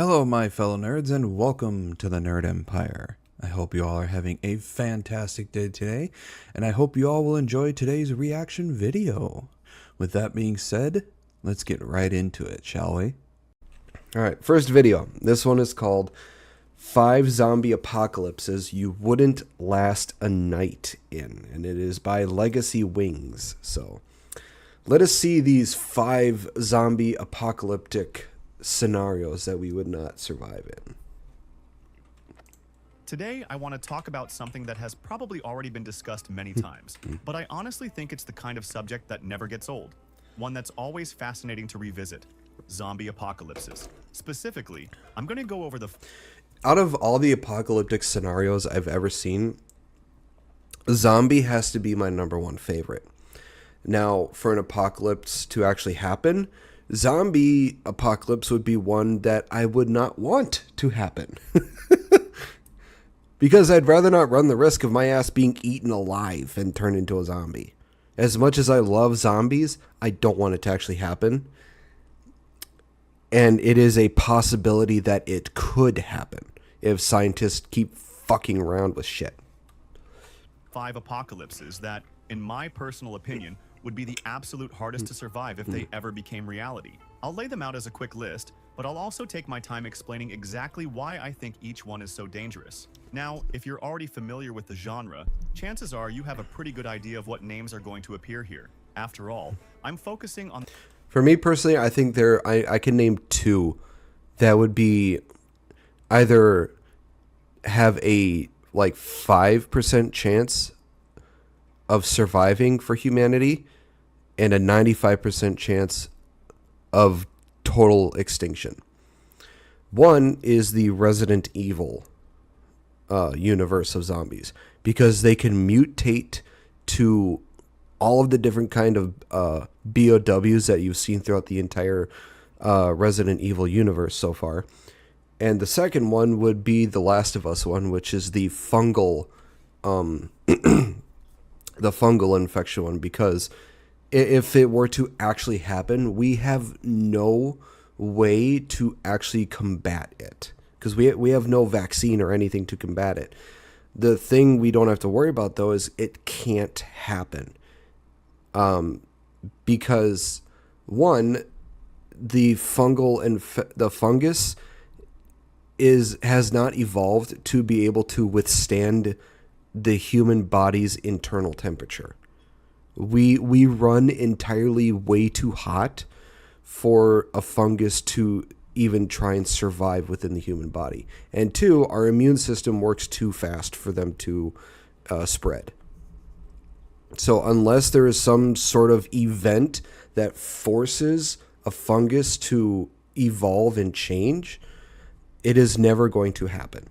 Hello, my fellow nerds, and welcome to the Nerd Empire. I hope you all are having a fantastic day today, and I hope you all will enjoy today's reaction video. With that being said, let's get right into it, shall we? Alright, first video. This one is called 5 Zombie Apocalypses You Wouldn't Last a Night In, and it is by Legacy Wings. So, let us see these 5 zombie apocalyptic scenarios that we would not survive in. Today, I want to talk about something that has probably already been discussed many times, but I honestly think it's the kind of subject that never gets old. One that's always fascinating to revisit. Zombie apocalypses. Specifically, I'm going to go over the... Out of all the apocalyptic scenarios I've ever seen, zombie has to be my #1 favorite. Now, for an apocalypse to actually happen, zombie apocalypse would be one that I would not want to happen. Because I'd rather not run the risk of my ass being eaten alive and turned into a zombie. As much as I love zombies, I don't want it to actually happen. And it is a possibility that it could happen if scientists keep fucking around with shit. 5 apocalypses that, in my personal opinion, would be the absolute hardest to survive if they ever became reality. I'll lay them out as a quick list, but I'll also take my time explaining exactly why I think each one is so dangerous. Now, if you're already familiar with the genre, chances are you have a pretty good idea of what names are going to appear here. After all, I'm focusing on... For me personally, I think I can name 2 that would be either have a like 5% chance of surviving for humanity and a 95% chance of total extinction. One is the Resident Evil universe of zombies, because they can mutate to all of the different kind of BOWs that you've seen throughout the entire Resident Evil universe so far. And the second one would be the Last of Us one, which is the fungal the fungal infection one, because if it were to actually happen, we have no way to actually combat it, because we have no vaccine or anything to combat it. The thing we don't have to worry about, though, is it can't happen. Because one, the fungus has not evolved to be able to withstand the human body's internal temperature. We run entirely way too hot for a fungus to even try and survive within the human body. And 2, our immune system works too fast for them to spread. So unless there is some sort of event that forces a fungus to evolve and change, it is never going to happen.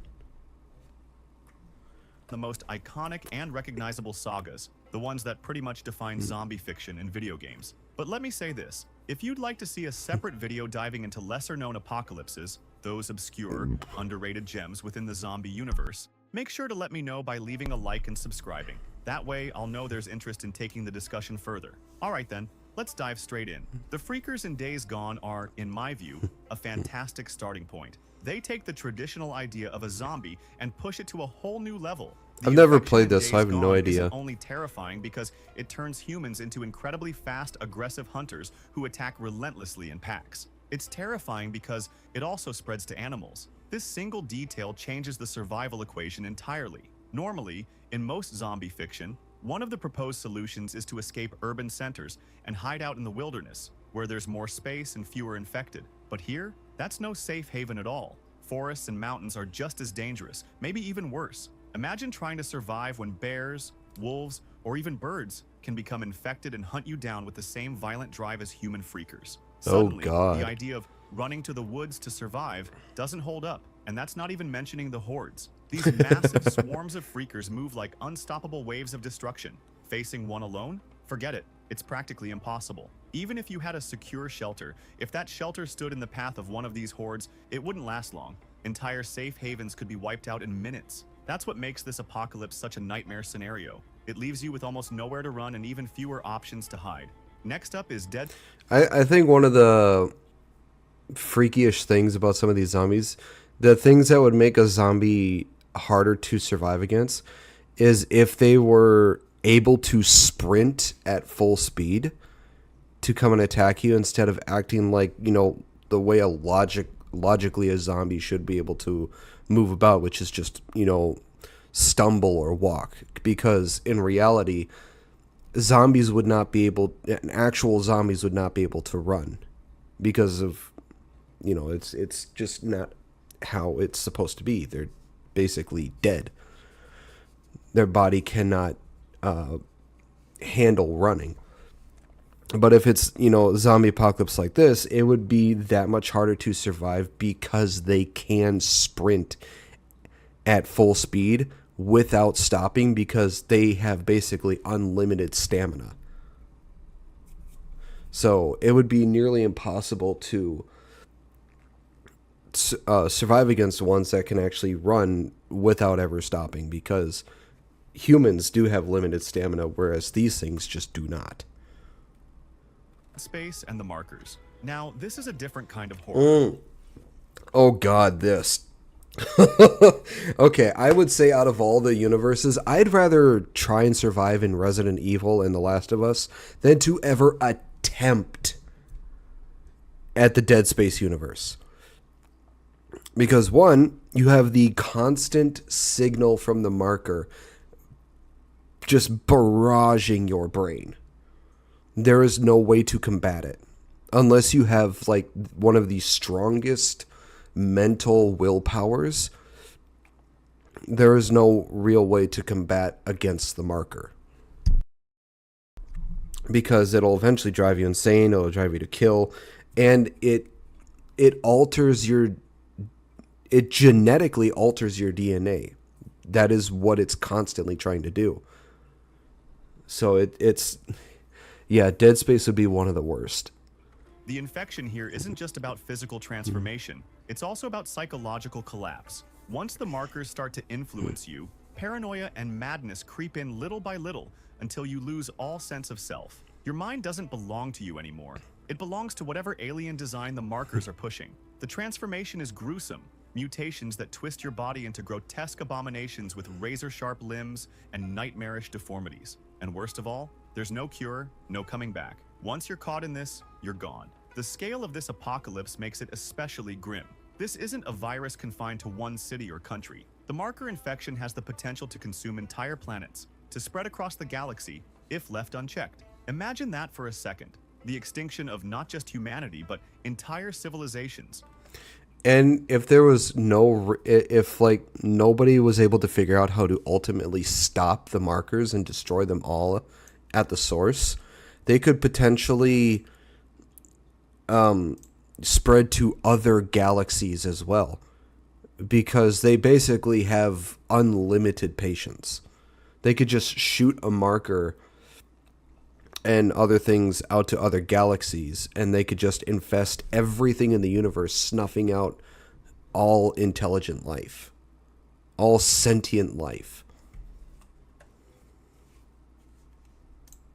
The most iconic and recognizable sagas, the ones that pretty much define zombie fiction in video games. But let me say this, if you'd like to see a separate video diving into lesser-known apocalypses, those obscure, underrated gems within the zombie universe, make sure to let me know by leaving a like and subscribing. That way, I'll know there's interest in taking the discussion further. Alright then, let's dive straight in. The Freakers in Days Gone are, in my view, a fantastic starting point. They take the traditional idea of a zombie and push it to a whole new level. I've never played this, so I have no idea. Isn't only terrifying because it turns humans into incredibly fast, aggressive hunters who attack relentlessly in packs. It's terrifying because it also spreads to animals. This single detail changes the survival equation entirely. Normally, in most zombie fiction, one of the proposed solutions is to escape urban centers and hide out in the wilderness, where there's more space and fewer infected. But here, that's no safe haven at all. Forests and mountains are just as dangerous, maybe even worse. Imagine trying to survive when bears, wolves, or even birds can become infected and hunt you down with the same violent drive as human freakers. Suddenly, God. The idea of running to the woods to survive doesn't hold up, and that's not even mentioning the hordes. These massive swarms of freakers move like unstoppable waves of destruction. Facing one alone? Forget it. It's practically impossible. Even if you had a secure shelter, if that shelter stood in the path of one of these hordes, it wouldn't last long. Entire safe havens could be wiped out in minutes. That's what makes this apocalypse such a nightmare scenario. It leaves you with almost nowhere to run and even fewer options to hide. Next up is Dead. I think one of the freakyish things about some of these zombies. The things that would make a zombie harder to survive against is if they were able to sprint at full speed to come and attack you instead of acting like, the way logically a zombie should be able to move about, which is just, stumble or walk. Because in reality, actual zombies would not be able to run because of, it's just not how it's supposed to be. They're basically dead. Their body cannot handle running. But if it's, zombie apocalypse like this, it would be that much harder to survive because they can sprint at full speed without stopping because they have basically unlimited stamina. So it would be nearly impossible to survive against ones that can actually run without ever stopping because humans do have limited stamina, whereas these things just do not. Space and the markers. Now, this is a different kind of horror. Oh god, this. Okay, I would say out of all the universes, I'd rather try and survive in Resident Evil and The Last of Us than to ever attempt at the Dead Space universe. Because one, you have the constant signal from the marker just barraging your brain. There is no way to combat it unless you have like one of the strongest mental willpowers. There is no real way to combat against the marker because it'll eventually drive you insane. It'll drive you to kill, and it genetically alters your DNA. That is what it's constantly trying to do. So it's Dead Space would be one of the worst. The infection here isn't just about physical transformation, it's also about psychological collapse. Once the markers start to influence you, paranoia and madness creep in little by little until you lose all sense of self. Your mind doesn't belong to you anymore. It belongs to whatever alien design the markers are pushing. The transformation is gruesome. Mutations that twist your body into grotesque abominations with razor-sharp limbs and nightmarish deformities. And worst of all, there's no cure, no coming back. Once you're caught in this, you're gone. The scale of this apocalypse makes it especially grim. This isn't a virus confined to one city or country. The marker infection has the potential to consume entire planets, to spread across the galaxy if left unchecked. Imagine that for a second. The extinction of not just humanity, but entire civilizations. And if there was nobody was able to figure out how to ultimately stop the markers and destroy them all at the source, they could potentially spread to other galaxies as well, because they basically have unlimited patience. They could just shoot a marker and other things out to other galaxies, and they could just infest everything in the universe, snuffing out all intelligent life, all sentient life.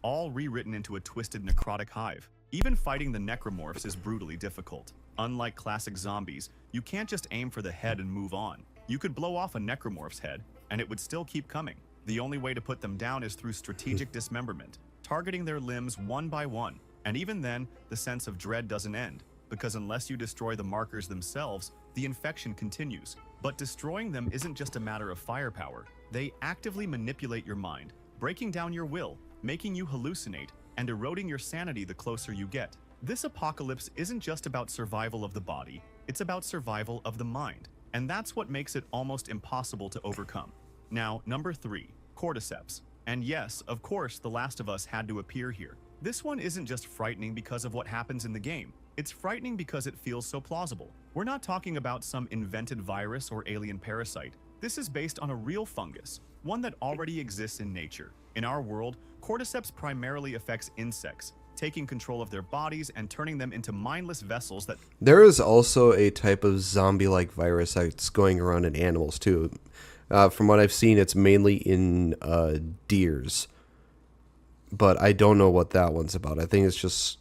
All rewritten into a twisted necrotic hive. Even fighting the necromorphs is brutally difficult. Unlike classic zombies, you can't just aim for the head and move on. You could blow off a necromorph's head, and it would still keep coming. The only way to put them down is through strategic dismemberment, targeting their limbs one by one. And even then, the sense of dread doesn't end, because unless you destroy the markers themselves, the infection continues. But destroying them isn't just a matter of firepower. They actively manipulate your mind, breaking down your will, making you hallucinate, and eroding your sanity the closer you get. This apocalypse isn't just about survival of the body, it's about survival of the mind. And that's what makes it almost impossible to overcome. Now, number 3, cordyceps. And yes, of course, The Last of Us had to appear here. This one isn't just frightening because of what happens in the game. It's frightening because it feels so plausible. We're not talking about some invented virus or alien parasite. This is based on a real fungus, one that already exists in nature. In our world, cordyceps primarily affects insects, taking control of their bodies and turning them into mindless vessels that... There is also a type of zombie-like virus that's going around in animals too. From what I've seen, it's mainly in deers. But I don't know what that one's about. I think it's just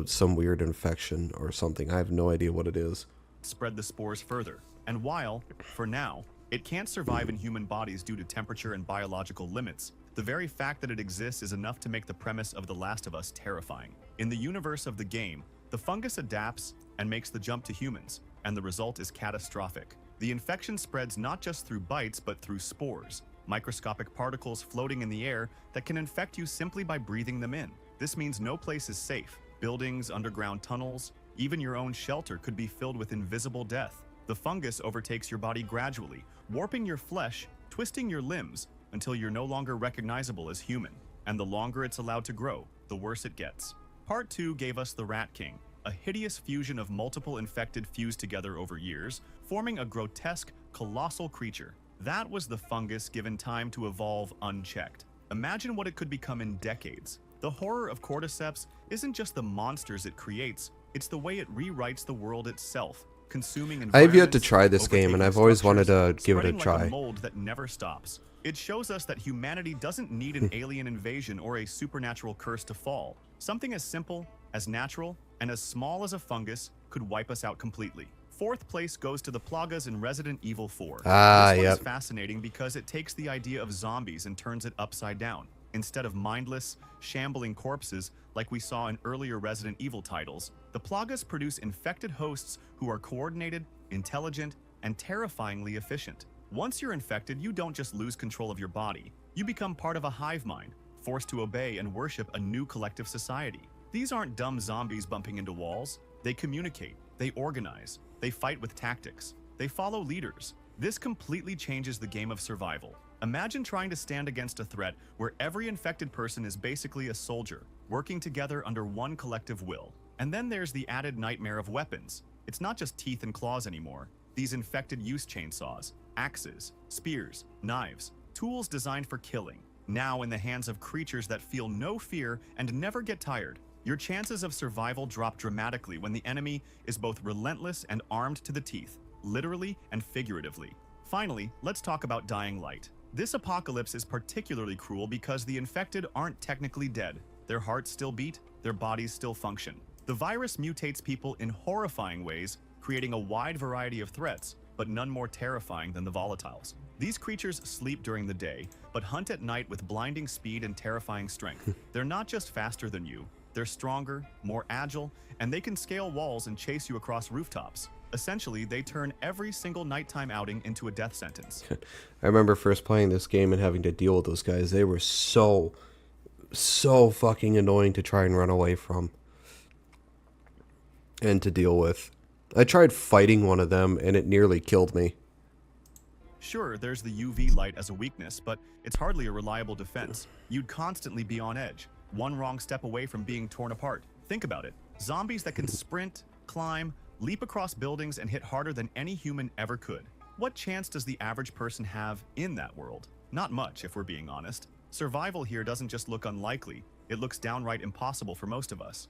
some weird infection or something. I have no idea what it is. Spread the spores further. And while, for now, it can't survive in human bodies due to temperature and biological limits, the very fact that it exists is enough to make the premise of The Last of Us terrifying. In the universe of the game, the fungus adapts and makes the jump to humans, and the result is catastrophic. The infection spreads not just through bites, but through spores, microscopic particles floating in the air that can infect you simply by breathing them in. This means no place is safe. Buildings, underground tunnels, even your own shelter could be filled with invisible death. The fungus overtakes your body gradually, warping your flesh, twisting your limbs, until you're no longer recognizable as human. And the longer it's allowed to grow, the worse it gets. Part 2 gave us the Rat King, a hideous fusion of multiple infected fused together over years, forming a grotesque, colossal creature. That was the fungus given time to evolve unchecked. Imagine what it could become in decades. The horror of cordyceps isn't just the monsters it creates, it's the way it rewrites the world itself, consuming I have yet to environments, try this game, and overtaking I've always wanted structures, to give it a spreading like try. a mold that never stops. It shows us that humanity doesn't need an alien invasion or a supernatural curse to fall. Something as simple, as natural, and as small as a fungus could wipe us out completely. Fourth place goes to the Plagas in Resident Evil 4. This one is fascinating because it takes the idea of zombies and turns it upside down. Instead of mindless, shambling corpses like we saw in earlier Resident Evil titles, the Plagas produce infected hosts who are coordinated, intelligent, and terrifyingly efficient. Once you're infected, you don't just lose control of your body. You become part of a hive mind, forced to obey and worship a new collective society. These aren't dumb zombies bumping into walls. They communicate, they organize, they fight with tactics, they follow leaders. This completely changes the game of survival. Imagine trying to stand against a threat where every infected person is basically a soldier, working together under one collective will. And then there's the added nightmare of weapons. It's not just teeth and claws anymore. These infected use chainsaws, axes, spears, knives, tools designed for killing, now in the hands of creatures that feel no fear and never get tired. Your chances of survival drop dramatically when the enemy is both relentless and armed to the teeth, literally and figuratively. Finally, let's talk about Dying Light. This apocalypse is particularly cruel because the infected aren't technically dead. Their hearts still beat, their bodies still function. The virus mutates people in horrifying ways, creating a wide variety of threats, but none more terrifying than the volatiles. These creatures sleep during the day, but hunt at night with blinding speed and terrifying strength. They're not just faster than you, they're stronger, more agile, and they can scale walls and chase you across rooftops. Essentially, they turn every single nighttime outing into a death sentence. I remember first playing this game and having to deal with those guys. They were so fucking annoying to try and run away from and to deal with. I tried fighting one of them and it nearly killed me. Sure, there's the UV light as a weakness, but it's hardly a reliable defense. You'd constantly be on edge, one wrong step away from being torn apart. Think about it. Zombies that can sprint, climb, leap across buildings and hit harder than any human ever could. What chance does the average person have in that world? Not much, if we're being honest. Survival here doesn't just look unlikely, it looks downright impossible for most of us.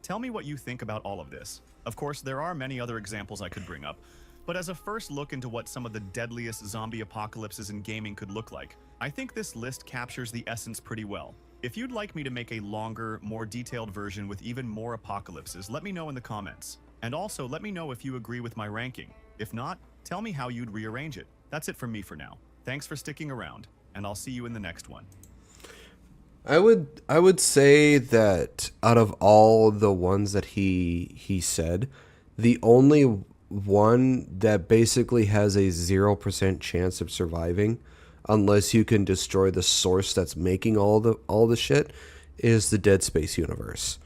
Tell me what you think about all of this. Of course, there are many other examples I could bring up, but as a first look into what some of the deadliest zombie apocalypses in gaming could look like, I think this list captures the essence pretty well. If you'd like me to make a longer, more detailed version with even more apocalypses, let me know in the comments. And also, let me know if you agree with my ranking. If not, tell me how you'd rearrange it. That's it from me for now. Thanks for sticking around, and I'll see you in the next one. I would say that out of all the ones that he said, the only one that basically has a 0% chance of surviving, unless you can destroy the source that's making all the shit, is the Dead Space universe.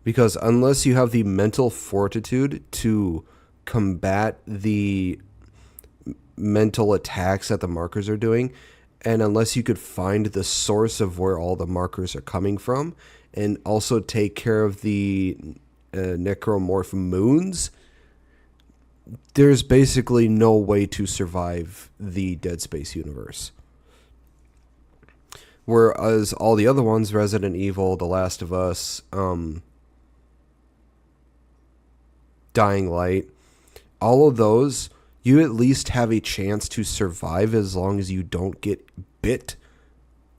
Because unless you have the mental fortitude to combat the mental attacks that the markers are doing, and unless you could find the source of where all the markers are coming from, and also take care of the necromorph moons, there's basically no way to survive the Dead Space universe. Whereas all the other ones, Resident Evil, The Last of Us, Dying Light, all of those, you at least have a chance to survive as long as you don't get bit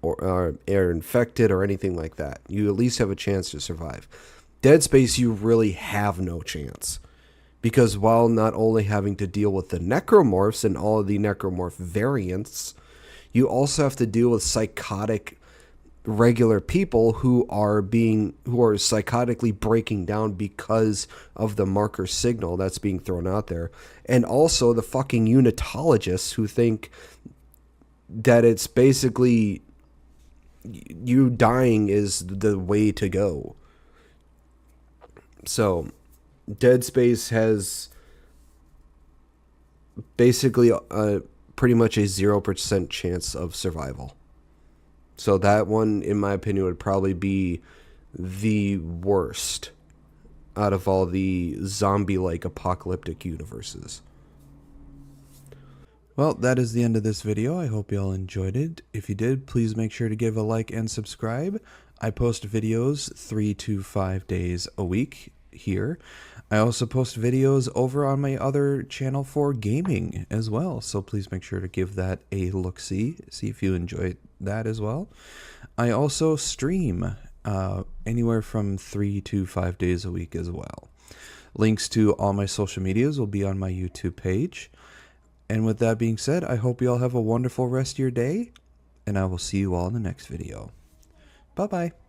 or infected or anything like that. You at least have a chance to survive. Dead Space, you really have no chance. Because while not only having to deal with the necromorphs and all of the necromorph variants, you also have to deal with psychotic regular people who are psychotically breaking down because of the marker signal that's being thrown out there. And also the fucking unitologists who think that it's basically you dying is the way to go. So Dead Space has basically pretty much a 0% chance of survival. So that one, in my opinion, would probably be the worst out of all the zombie-like apocalyptic universes. Well, that is the end of this video. I hope you all enjoyed it. If you did, please make sure to give a like and subscribe. I post videos 3 to 5 days a week here. I also post videos over on my other channel for gaming as well, so please make sure to give that a look-see, see if you enjoy that as well. I also stream anywhere from 3 to 5 days a week as well. Links to all my social medias will be on my YouTube page. And with that being said, I hope you all have a wonderful rest of your day, and I will see you all in the next video. Bye-bye.